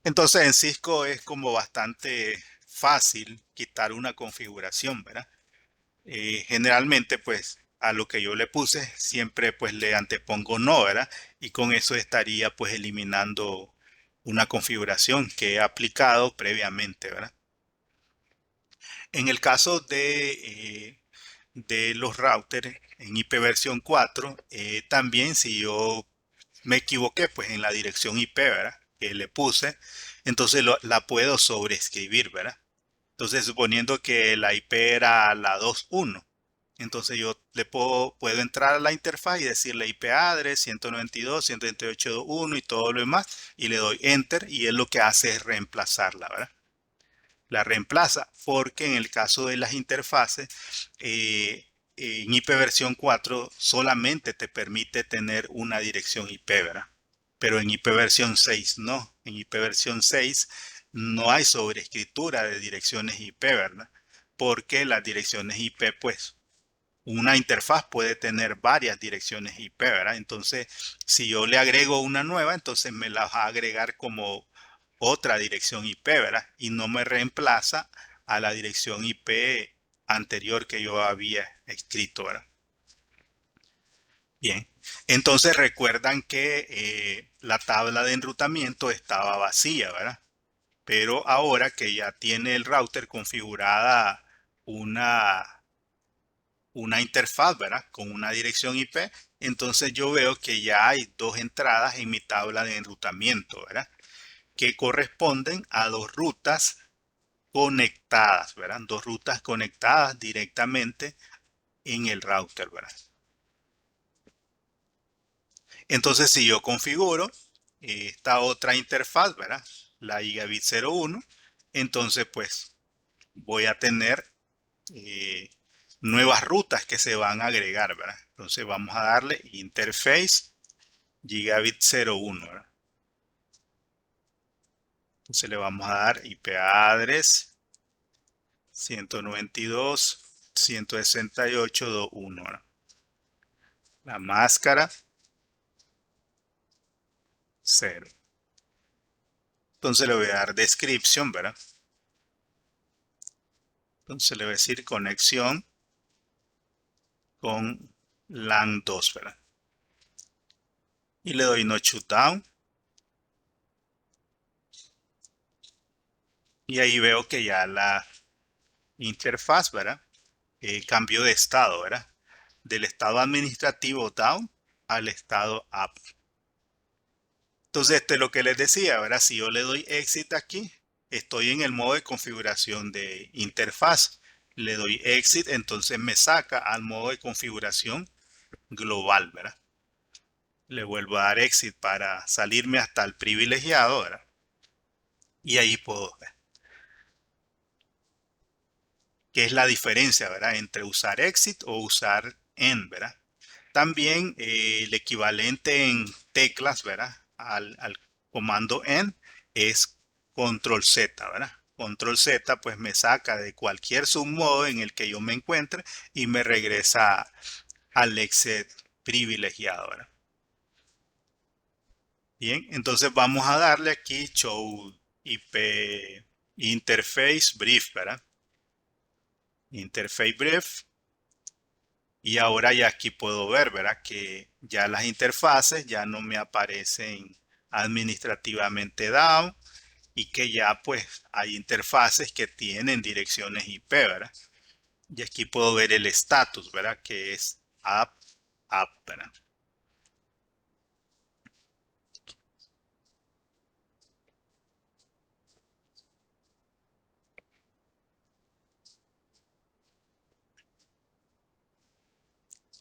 Entonces en Cisco es como bastante fácil quitar una configuración, ¿verdad? Generalmente pues a lo que yo le puse siempre pues le antepongo no, ¿verdad? Y con eso estaría pues eliminando una configuración que he aplicado previamente, ¿verdad? En el caso de los routers en IP versión 4, también si yo me equivoqué pues en la dirección IP, ¿verdad? Que le puse, entonces la puedo sobreescribir, ¿verdad? Entonces suponiendo que la IP era la 2.1, entonces yo puedo entrar a la interfaz y decirle IP address 192.168.1 y todo lo demás y le doy enter y él lo que hace es reemplazarla, ¿verdad? La reemplaza porque en el caso de las interfaces eh, en IP versión 4 solamente te permite tener una dirección IP, ¿verdad? Pero en IP versión 6 no. En IP versión 6 no hay sobreescritura de direcciones IP, ¿verdad? Porque las direcciones IP, pues, una interfaz puede tener varias direcciones IP, ¿verdad? Entonces, si yo le agrego una nueva, entonces me la va a agregar como otra dirección IP, ¿verdad? Y no me reemplaza a la dirección IP anterior que yo había escrito, ¿verdad? Bien, entonces recuerdan que la tabla de enrutamiento estaba vacía, ¿verdad? Pero ahora que ya tiene el router configurada una, una interfaz, ¿verdad? Con una dirección IP, entonces yo veo que ya hay dos entradas en mi tabla de enrutamiento, ¿verdad? Que corresponden a dos rutas conectadas, ¿verdad? Dos rutas conectadas directamente en el router, ¿verdad? Entonces, si yo configuro esta otra interfaz, ¿verdad? La Gigabit 01, entonces pues voy a tener eh, nuevas rutas que se van a agregar, ¿verdad? Entonces vamos a darle interface Gigabit 01, ¿verdad? Entonces le vamos a dar IP address 192.168.1, ¿verdad? La máscara 0. Entonces le voy a dar description, ¿verdad? Entonces le voy a decir conexión con LAN 2, ¿verdad? Y le doy no shutdown. Y ahí veo que ya la interfaz, ¿verdad? Cambió de estado, ¿verdad? Del estado administrativo down al estado up. Entonces, esto es lo que les decía, ¿verdad? Si yo le doy exit aquí, estoy en el modo de configuración de interfaz. Le doy exit, entonces me saca al modo de configuración global, ¿verdad? Le vuelvo a dar exit para salirme hasta el privilegiado, ¿verdad? Y ahí puedo ver qué es la diferencia, ¿verdad? Entre usar exit o usar end, ¿verdad? También el equivalente en teclas, ¿verdad? Al comando end es control Z, ¿verdad? Control Z pues me saca de cualquier submodo en el que yo me encuentre y me regresa al exit privilegiado, ¿verdad? Bien, entonces vamos a darle aquí show IP interface brief, ¿verdad? Interface brief. Y ahora ya aquí puedo ver, ¿verdad? Que ya las interfaces ya no me aparecen administrativamente down y que ya pues hay interfaces que tienen direcciones IP, ¿verdad? Y aquí puedo ver el estatus, ¿verdad? Que es up, ¿verdad?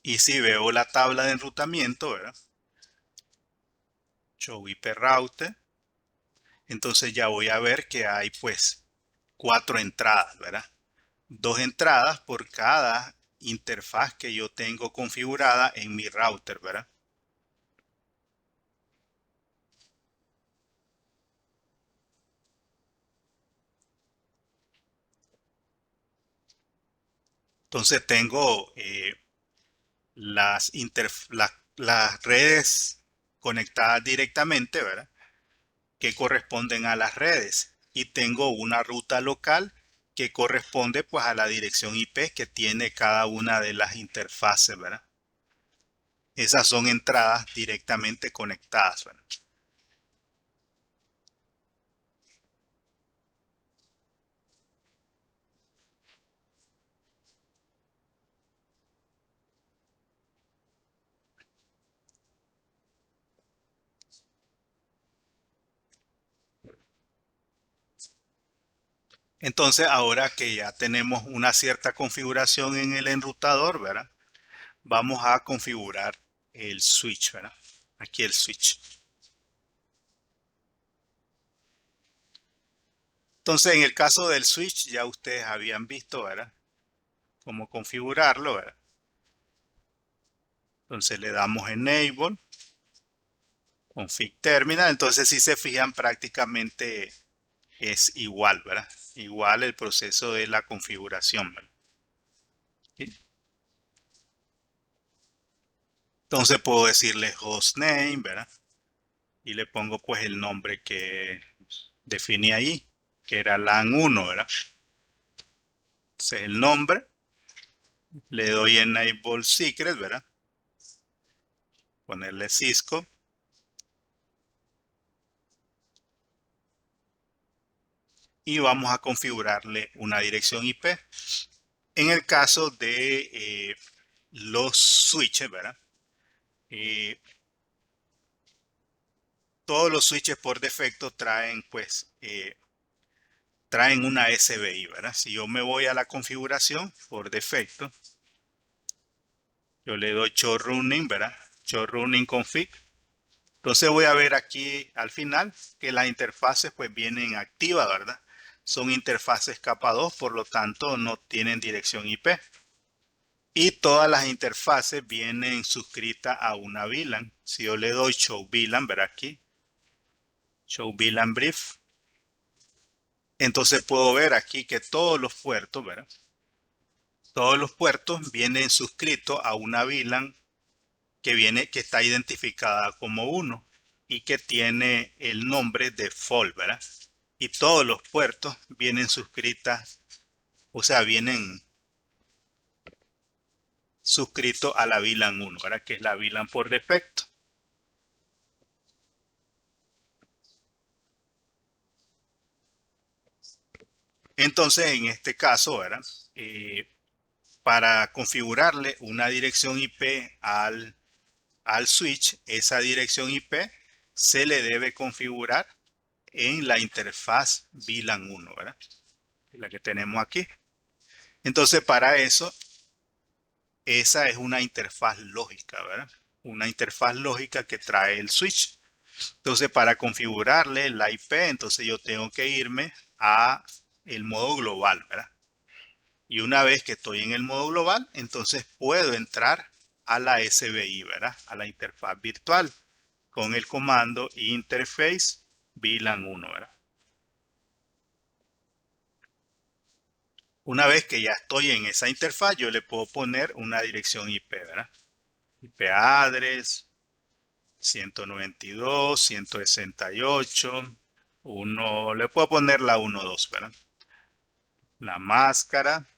Y si veo la tabla de enrutamiento, ¿verdad? show IP router. Entonces ya voy a ver que hay pues 4 entradas, ¿verdad? 2 entradas por cada interfaz que yo tengo configurada en mi router, ¿verdad? Entonces tengo las redes conectadas directamente, ¿verdad? Que corresponden a las redes. Y tengo una ruta local que corresponde pues a la dirección IP que tiene cada una de las interfaces, ¿verdad? Esas son entradas directamente conectadas, ¿verdad? Entonces, ahora que ya tenemos una cierta configuración en el enrutador, ¿verdad? Vamos a configurar el switch, ¿verdad? Aquí el switch. Entonces, en el caso del switch, ya ustedes habían visto, ¿verdad? Cómo configurarlo, ¿verdad? Entonces le damos Enable, Config Terminal. Entonces, si se fijan, prácticamente es igual, ¿verdad? Igual el proceso de la configuración, ¿verdad? Entonces puedo decirle hostname, ¿verdad? Y le pongo pues el nombre que definí ahí, que era LAN 1, ¿verdad? Entonces el nombre, le doy Enable Secret, ¿verdad? Ponerle Cisco. Y vamos a configurarle una dirección IP. En el caso de los switches, ¿verdad? Eh, todos los switches por defecto traen pues traen una SBI, ¿verdad? Si yo me voy a la configuración por defecto, yo le doy show running, ¿verdad? Show running config. Entonces voy a ver aquí al final que las interfaces pues vienen activas, ¿verdad? Son interfaces capa 2, por lo tanto no tienen dirección IP. Y todas las interfaces vienen suscritas a una VLAN. Si yo le doy show VLAN, ¿verdad? Aquí, show VLAN brief. Entonces puedo ver aquí que todos los puertos, ¿verdad? Todos los puertos vienen suscritos a una VLAN que está identificada como 1 y que tiene el nombre de default, ¿verdad? Y todos los puertos vienen suscritas, o sea, vienen suscritos a la VLAN 1, ¿verdad? Que es la VLAN por defecto. Entonces, en este caso, ¿verdad? Para configurarle una dirección IP al switch, esa dirección IP se le debe configurar en la interfaz VLAN 1, ¿verdad? La que tenemos aquí. Entonces, para eso, esa es una interfaz lógica, ¿verdad? Una interfaz lógica que trae el switch. Entonces, para configurarle la IP, entonces yo tengo que irme a el modo global, ¿verdad? Y una vez que estoy en el modo global, entonces puedo entrar a la SBI, ¿verdad? A la interfaz virtual con el comando interface VLAN 1, ¿verdad? Una vez que ya estoy en esa interfaz, yo le puedo poner una dirección IP, ¿verdad? IP address 192, 168, 1, le puedo poner la 12, ¿verdad? La máscara,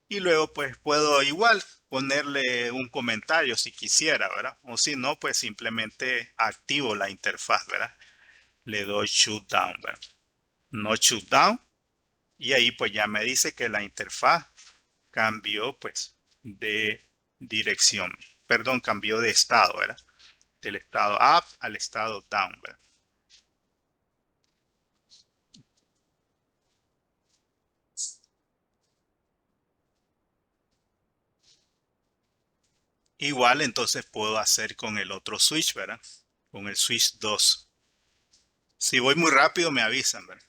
y luego pues puedo igual ponerle un comentario si quisiera, ¿verdad? O si no, pues simplemente activo la interfaz, ¿verdad? Le doy shutdown, ¿verdad? No shutdown, y ahí pues ya me dice que la interfaz cambió pues de dirección, perdón, cambió de estado, ¿verdad? Del estado up al estado down, ¿verdad? Igual entonces puedo hacer con el otro switch, ¿verdad? Con el switch 2. Si voy muy rápido me avisan, ¿verdad?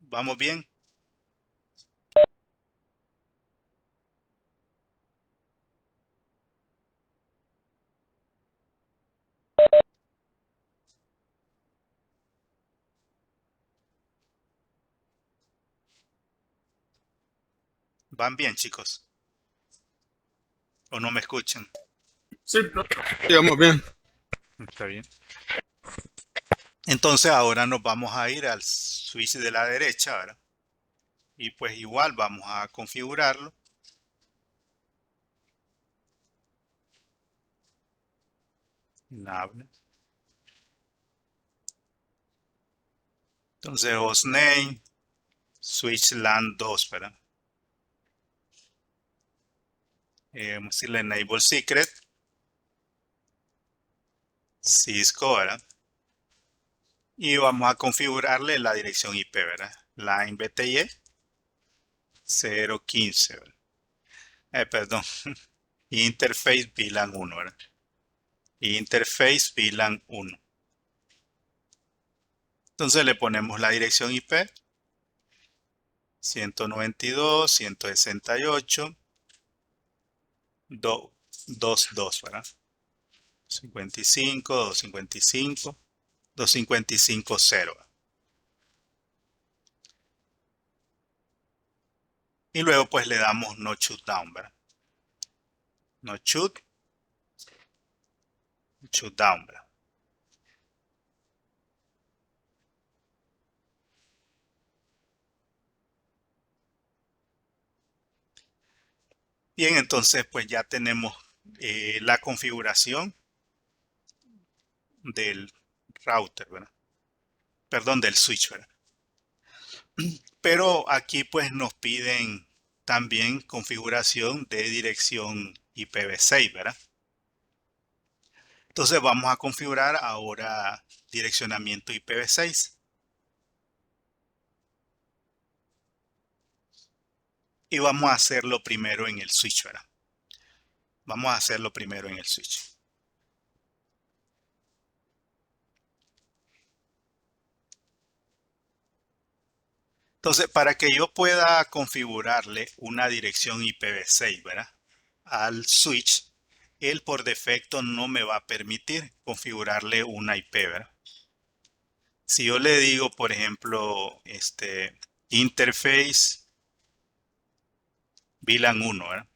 ¿Vamos bien? ¿Van bien, chicos? ¿O no me escuchan? Sí, digamos bien. Está bien. Entonces ahora nos vamos a ir al switch de la derecha, ¿verdad? Y pues igual vamos a configurarlo. Nav. Entonces hostname, switch LAN 2, ¿verdad? Vamos a decirle enable secret, Cisco, ¿verdad? Y vamos a configurarle la dirección IP, ¿verdad? Line BTY 015, ¿verdad? Perdón, interface VLAN 1, ¿verdad? Interface VLAN 1. Entonces le ponemos la dirección IP 192.168.2.2, ¿verdad? 55, 255, 255.0. Y luego pues le damos no shutdown, ¿verdad? No shutdown, ¿verdad? Bien, entonces pues ya tenemos la configuración del router, ¿verdad? Perdón, del switch, ¿verdad? Pero aquí pues nos piden también configuración de dirección IPv6, ¿verdad? Entonces vamos a configurar ahora direccionamiento IPv6. Y vamos a hacerlo primero en el switch, ¿verdad? Vamos a hacerlo primero en el switch. Entonces, para que yo pueda configurarle una dirección IPv6, ¿verdad? Al switch, él por defecto no me va a permitir configurarle una IP, ¿verdad? Si yo le digo, por ejemplo, interface VLAN 1, ¿verdad?